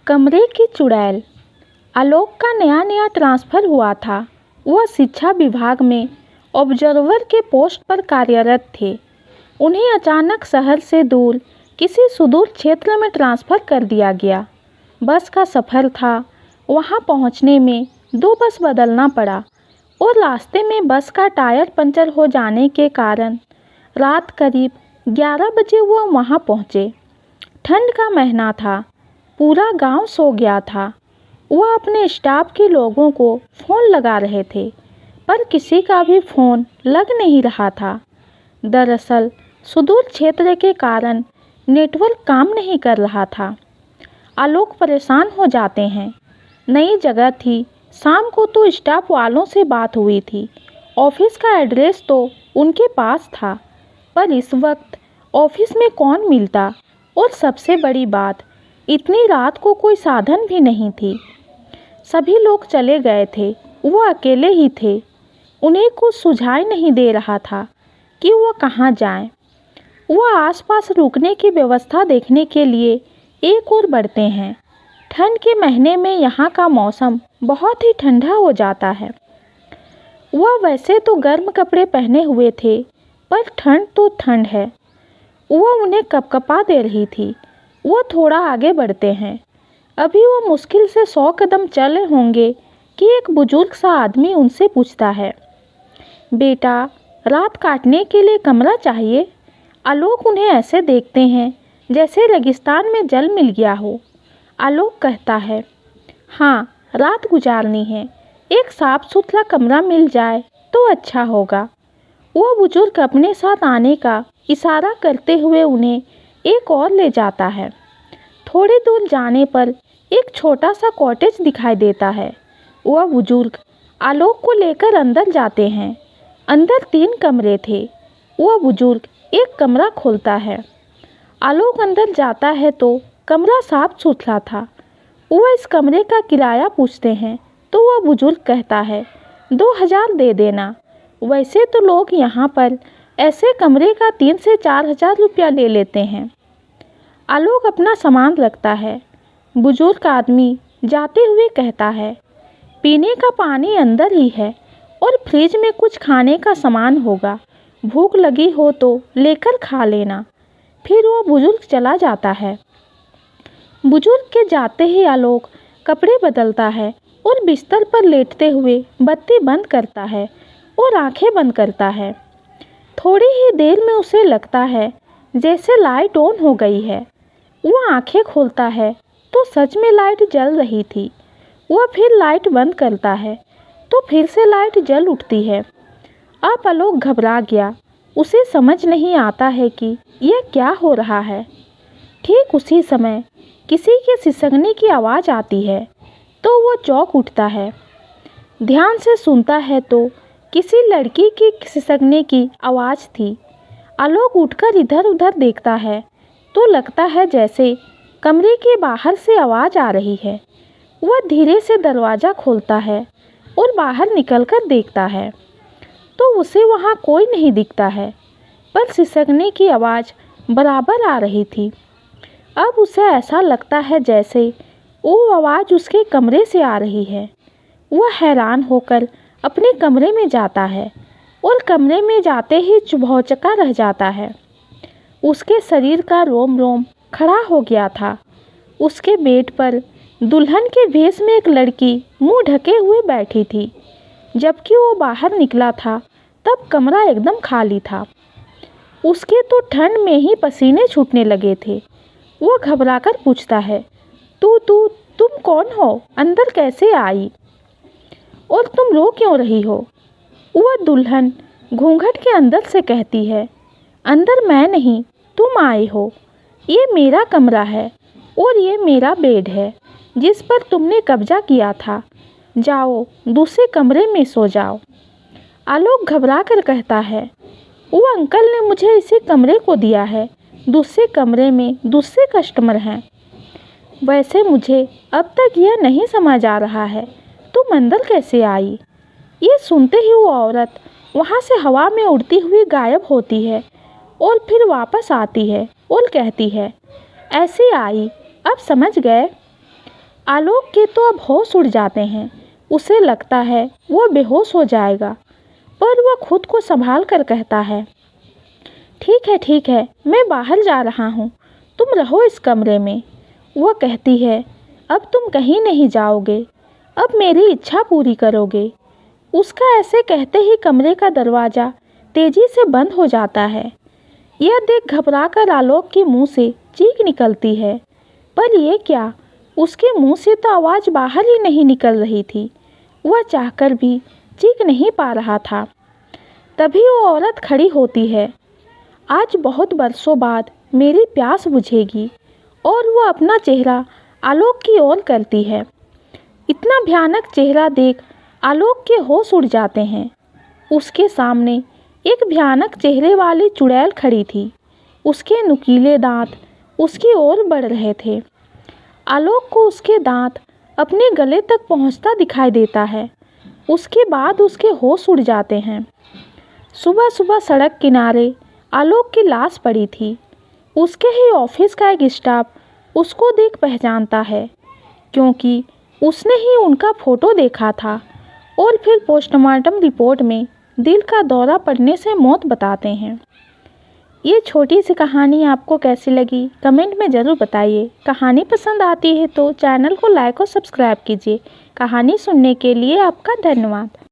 कमरे की चुड़ैल। आलोक का नया नया ट्रांसफ़र हुआ था। वह शिक्षा विभाग में ऑब्जर्वर के पोस्ट पर कार्यरत थे। उन्हें अचानक शहर से दूर किसी सुदूर क्षेत्र में ट्रांसफ़र कर दिया गया। बस का सफ़र था। वहां पहुंचने में 2 बस बदलना पड़ा और रास्ते में बस का टायर पंचर हो जाने के कारण रात करीब 11 बजे वह वहां पहुंचे। ठंड का महीना था। पूरा गांव सो गया था। वह अपने स्टाफ के लोगों को फ़ोन लगा रहे थे, पर किसी का भी फ़ोन लग नहीं रहा था। दरअसल सुदूर क्षेत्र के कारण नेटवर्क काम नहीं कर रहा था। आलोक परेशान हो जाते हैं। नई जगह थी। शाम को तो स्टाफ वालों से बात हुई थी। ऑफिस का एड्रेस तो उनके पास था, पर इस वक्त ऑफिस में कौन मिलता। और सबसे बड़ी बात, इतनी रात को कोई साधन भी नहीं थी। सभी लोग चले गए थे। वो अकेले ही थे। उन्हें कुछ सुझाई नहीं दे रहा था कि वो कहाँ जाएं। वह आसपास रुकने की व्यवस्था देखने के लिए एक और बढ़ते हैं। ठंड के महीने में यहाँ का मौसम बहुत ही ठंडा हो जाता है। वह वैसे तो गर्म कपड़े पहने हुए थे, पर ठंड तो ठंड है। वह उन्हें कपकपा दे रही थी। वो थोड़ा आगे बढ़ते हैं। अभी वो मुश्किल से 100 कदम चले होंगे कि एक बुजुर्ग सा आदमी उनसे पूछता है, बेटा, रात काटने के लिए कमरा चाहिए? आलोक उन्हें ऐसे देखते हैं जैसे रेगिस्तान में जल मिल गया हो। आलोक कहता है, हाँ, रात गुजारनी है। एक साफ सुथरा कमरा मिल जाए तो अच्छा होगा। वह बुजुर्ग अपने साथ आने का इशारा करते हुए उन्हें एक और ले जाता है। थोड़ी दूर जाने पर एक छोटा सा कॉटेज दिखाई देता है। वह बुजुर्ग आलोक को लेकर अंदर जाते हैं। अंदर 3 कमरे थे। वह बुजुर्ग एक कमरा खोलता है। आलोक अंदर जाता है तो कमरा साफ सुथरा था। वह इस कमरे का किराया पूछते हैं तो वह बुजुर्ग कहता है, 2000 दे देना। वैसे तो लोग यहाँ पर ऐसे कमरे का 3 से 4000 रुपया ले लेते हैं। आलोक अपना सामान रखता है। बुजुर्ग आदमी जाते हुए कहता है, पीने का पानी अंदर ही है और फ्रिज में कुछ खाने का सामान होगा। भूख लगी हो तो लेकर खा लेना। फिर वो बुजुर्ग चला जाता है। बुजुर्ग के जाते ही आलोक कपड़े बदलता है और बिस्तर पर लेटते हुए बत्ती बंद करता है और आंखें बंद करता है। थोड़ी ही देर में उसे लगता है जैसे लाइट ऑन हो गई है। वह आंखें खोलता है तो सच में लाइट जल रही थी। वह फिर लाइट बंद करता है तो फिर से लाइट जल उठती है। अब आलोक घबरा गया। उसे समझ नहीं आता है कि यह क्या हो रहा है। ठीक उसी समय किसी के सिसकने की आवाज़ आती है तो वो चौंक उठता है। ध्यान से सुनता है तो किसी लड़की की सिसकने की आवाज़ थी। आलोक उठकर इधर उधर देखता है तो लगता है जैसे कमरे के बाहर से आवाज़ आ रही है। वह धीरे से दरवाज़ा खोलता है और बाहर निकलकर देखता है तो उसे वहाँ कोई नहीं दिखता है, पर सिसकने की आवाज़ बराबर आ रही थी। अब उसे ऐसा लगता है जैसे वो आवाज़ उसके कमरे से आ रही है। वह हैरान होकर अपने कमरे में जाता है और कमरे में जाते ही भौचक्का रह जाता है। उसके शरीर का रोम रोम खड़ा हो गया था। उसके बेड पर दुल्हन के भेष में एक लड़की मुंह ढके हुए बैठी थी। जबकि वो बाहर निकला था तब कमरा एकदम खाली था। उसके तो ठंड में ही पसीने छूटने लगे थे। वो घबराकर पूछता है, तुम कौन हो? अंदर कैसे आई? और तुम रो क्यों रही हो? वह दुल्हन घूंघट के अंदर से कहती है, अंदर मैं नहीं, तुम आए हो। ये मेरा कमरा है और ये मेरा बेड है जिस पर तुमने कब्जा किया था। जाओ, दूसरे कमरे में सो जाओ। आलोक घबरा कर कहता है, वो अंकल ने मुझे इसी कमरे को दिया है। दूसरे कमरे में दूसरे कस्टमर हैं। वैसे मुझे अब तक यह नहीं समझ आ रहा है तुम अंदर कैसे आई। ये सुनते ही वो औरत वहाँ से हवा में उड़ती हुई गायब होती है और फिर वापस आती है और कहती है, ऐसे आई, अब समझ गए। आलोक के तो अब होश उड़ जाते हैं। उसे लगता है वह बेहोश हो जाएगा, पर वह खुद को संभाल कर कहता है, ठीक है, मैं बाहर जा रहा हूँ, तुम रहो इस कमरे में। वह कहती है, अब तुम कहीं नहीं जाओगे, अब मेरी इच्छा पूरी करोगे। उसका ऐसे कहते ही कमरे का दरवाज़ा तेजी से बंद हो जाता है। यह देख घबराकर आलोक के मुंह से चीख निकलती है, पर यह क्या, उसके मुंह से तो आवाज़ बाहर ही नहीं निकल रही थी। वह चाहकर भी चीख नहीं पा रहा था। तभी वो औरत खड़ी होती है। आज बहुत बरसों बाद मेरी प्यास बुझेगी, और वह अपना चेहरा आलोक की ओर करती है। इतना भयानक चेहरा देख आलोक के होश उड़ जाते हैं। उसके सामने एक भयानक चेहरे वाली चुड़ैल खड़ी थी। उसके नुकीले दांत उसकी ओर बढ़ रहे थे। आलोक को उसके दांत अपने गले तक पहुंचता दिखाई देता है। उसके बाद उसके होश उड़ जाते हैं। सुबह सुबह सड़क किनारे आलोक की लाश पड़ी थी। उसके ही ऑफिस का एक स्टाफ उसको देख पहचानता है, क्योंकि उसने ही उनका फ़ोटो देखा था और फिर पोस्टमार्टम रिपोर्ट में दिल का दौरा पड़ने से मौत बताते हैं। ये छोटी सी कहानी आपको कैसी लगी कमेंट में ज़रूर बताइए। कहानी पसंद आती है तो चैनल को लाइक और सब्सक्राइब कीजिए। कहानी सुनने के लिए आपका धन्यवाद।